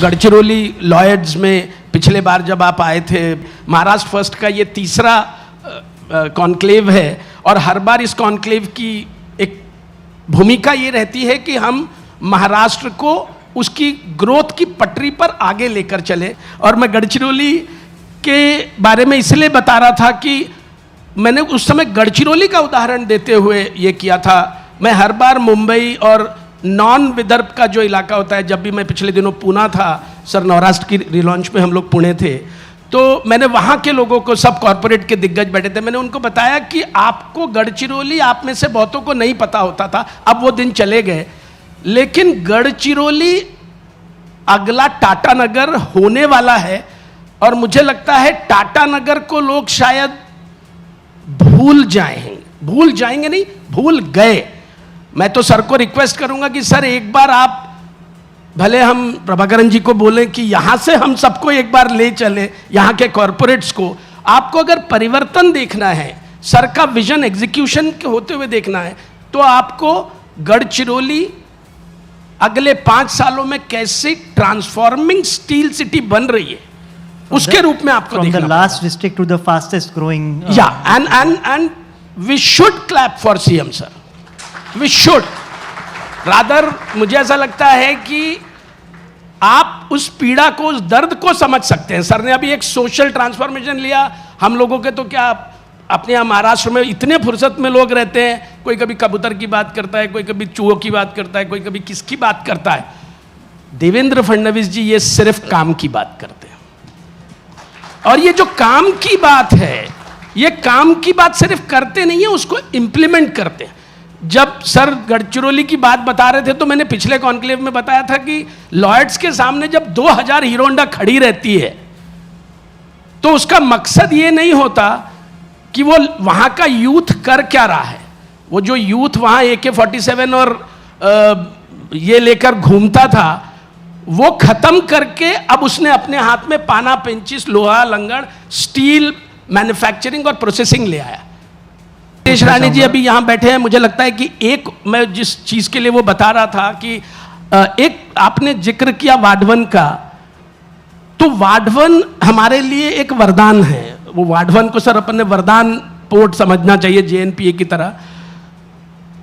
Gadchiroli Lloyds में पिछले बार जब आप आए थे, महाराष्ट्र फर्स्ट का ये तीसरा कॉन्क्लेव है और हर बार इस कॉन्क्लेव की एक भूमिका ये रहती है कि हम महाराष्ट्र को उसकी ग्रोथ की पटरी पर आगे लेकर चले। और मैं गढ़चिरौली के बारे में इसलिए बता रहा था कि मैंने उस समय गढ़चिरौली का उदाहरण देते हुए ये किया था। मैं हर बार मुंबई और नॉन विदर्भ का जो इलाका होता है, जब भी मैं पिछले दिनों पुणे था, सर नवराष्ट्र की रिलॉन्च में हम लोग पुणे थे, तो मैंने वहाँ के लोगों को, सब कॉरपोरेट के दिग्गज बैठे थे, मैंने उनको बताया कि आपको गढ़चिरौली, आप में से बहुतों को नहीं पता होता था, अब वो दिन चले गए, लेकिन गढ़चिरौली अगला टाटा नगर होने वाला है। और मुझे लगता है टाटा नगर को लोग शायद भूल जाएंगे नहीं, भूल गए। मैं तो सर को रिक्वेस्ट करूंगा कि सर एक बार आप, भले हम प्रभाकरन जी को बोलें कि यहां से हम सबको एक बार ले चले, यहां के कॉरपोरेट्स को। आपको अगर परिवर्तन देखना है, सर का विजन एग्जीक्यूशन के होते हुए देखना है, तो आपको गढ़चिरौली अगले 5 सालों में कैसे ट्रांसफॉर्मिंग स्टील सिटी बन रही है उसके रूप में आपको देखना। From the last district to the fastest growing. and we should clap for CM sir. We should. Rather मुझे ऐसा लगता है कि आप उस पीड़ा को, उस दर्द को समझ सकते हैं। सर ने अभी एक सोशल ट्रांसफॉर्मेशन लिया। हम लोगों के तो क्या, अपने यहाँ महाराष्ट्र में इतने फुर्सत में लोग रहते हैं, कोई कभी कबूतर की बात करता है, कोई कभी चूहों की बात करता है, कोई कभी किसकी बात करता है। देवेंद्र फडणवीस जी ये सिर्फ काम की बात करते हैं। और ये जो काम की बात है, ये काम की बात सिर्फ करते नहीं है, उसको इंप्लीमेंट करते हैं। जब सर गढ़चिरौली की बात बता रहे थे तो मैंने पिछले कॉन्क्लेव में बताया था कि लॉयड्स के सामने जब 2000 हीरो होंडा खड़ी रहती है तो उसका मकसद ये नहीं होता कि वो वहां का यूथ कर क्या रहा है। वो जो यूथ वहां AK-47 और ये लेकर घूमता था, वो खत्म करके अब उसने अपने हाथ में पाना, पेंचिस, लोहा, लंगड़, स्टील मैन्युफैक्चरिंग और प्रोसेसिंग ले आया। नितेश राणे जी अभी यहाँ बैठे हैं। मुझे लगता है कि एक, मैं जिस चीज के लिए वो बता रहा था कि एक आपने जिक्र किया वाढवन का, तो वाढवन हमारे लिए एक वरदान है। वो वाढवन को सर अपन ने वरदान पोर्ट समझना चाहिए, JNPA की तरह।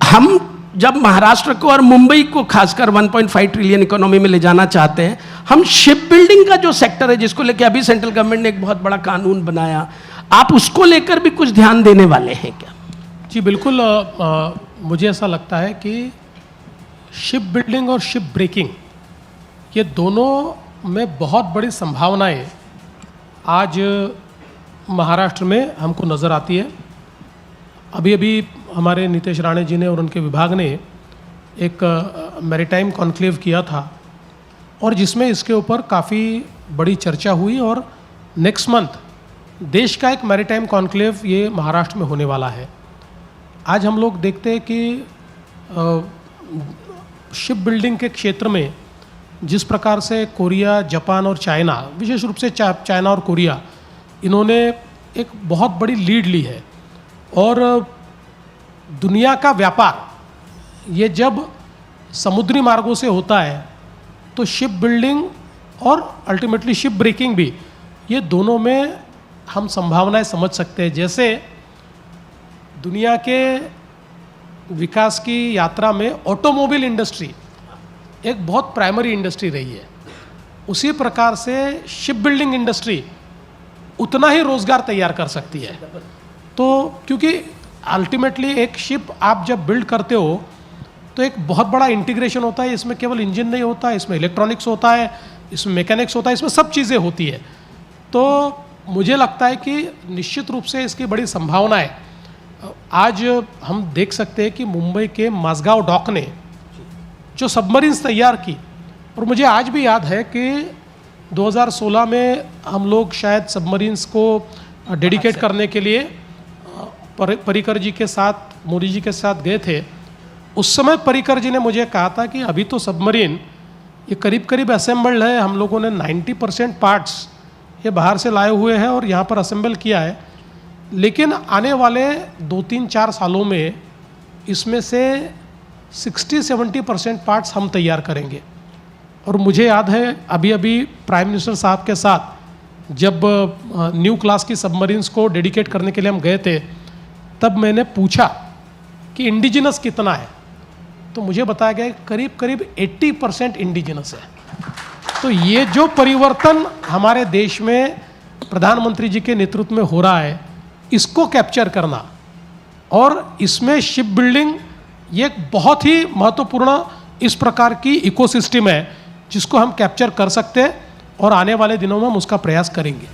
हम जब महाराष्ट्र को और मुंबई को खासकर 1.5 ट्रिलियन इकोनॉमी में ले जाना चाहते हैं, हम शिप बिल्डिंग का जो सेक्टर है, जिसको लेकर अभी सेंट्रल गवर्नमेंट ने एक बहुत बड़ा कानून बनाया, आप उसको लेकर भी कुछ ध्यान देने वाले हैं क्या? जी बिल्कुल। मुझे ऐसा लगता है कि शिप बिल्डिंग और शिप ब्रेकिंग, ये दोनों में बहुत बड़ी संभावनाएं आज महाराष्ट्र में हमको नज़र आती है। अभी अभी हमारे नितेश राणे जी ने और उनके विभाग ने एक मैरीटाइम कॉन्क्लेव किया था, और जिसमें इसके ऊपर काफ़ी बड़ी चर्चा हुई। और नेक्स्ट मंथ देश का एक मैरीटाइम कॉन्क्लेव ये महाराष्ट्र में होने वाला है। आज हम लोग देखते हैं कि शिप बिल्डिंग के क्षेत्र में जिस प्रकार से कोरिया, जापान और चाइना, विशेष रूप से चाइना और कोरिया, इन्होंने एक बहुत बड़ी लीड ली है। और दुनिया का व्यापार ये जब समुद्री मार्गों से होता है तो शिप बिल्डिंग और अल्टीमेटली शिप ब्रेकिंग भी, ये दोनों में हम संभावनाएं समझ सकते हैं। जैसे दुनिया के विकास की यात्रा में ऑटोमोबाइल इंडस्ट्री एक बहुत प्राइमरी इंडस्ट्री रही है, उसी प्रकार से शिप बिल्डिंग इंडस्ट्री उतना ही रोज़गार तैयार कर सकती है। तो क्योंकि अल्टीमेटली एक शिप आप जब बिल्ड करते हो तो एक बहुत बड़ा इंटीग्रेशन होता है। इसमें केवल इंजन नहीं होता है, इसमें इलेक्ट्रॉनिक्स होता है, इसमें मैकेनिक्स होता है, इसमें सब चीज़ें होती है। तो मुझे लगता है कि निश्चित रूप से इसकी बड़ी संभावना है। आज हम देख सकते हैं कि मुंबई के माझगांव डॉक ने जो सबमरीन्स तैयार की, और मुझे आज भी याद है कि 2016 में हम लोग शायद सबमरीन्स को डेडिकेट करने के लिए पर्रिकर जी के साथ, मोदी जी के साथ गए थे। उस समय पर्रिकर जी ने मुझे कहा था कि अभी तो सबमरीन ये करीब करीब असेंबल्ड है, हम लोगों ने 90% पार्ट्स ये बाहर से लाए हुए हैं और यहाँ पर असेंबल किया है, लेकिन आने वाले 2-3-4 सालों में इसमें से 60-70% पार्ट्स हम तैयार करेंगे। और मुझे याद है अभी अभी प्राइम मिनिस्टर साहब के साथ जब न्यू क्लास की सबमरीन्स को डेडिकेट करने के लिए हम गए थे, तब मैंने पूछा कि इंडिजिनस कितना है, तो मुझे बताया गया कि करीब करीब 80% इंडिजिनस है। तो ये जो परिवर्तन हमारे देश में प्रधानमंत्री जी के नेतृत्व में हो रहा है, इसको कैप्चर करना, और इसमें शिप बिल्डिंग ये एक बहुत ही महत्वपूर्ण इस प्रकार की इकोसिस्टम है जिसको हम कैप्चर कर सकते हैं, और आने वाले दिनों में हम उसका प्रयास करेंगे।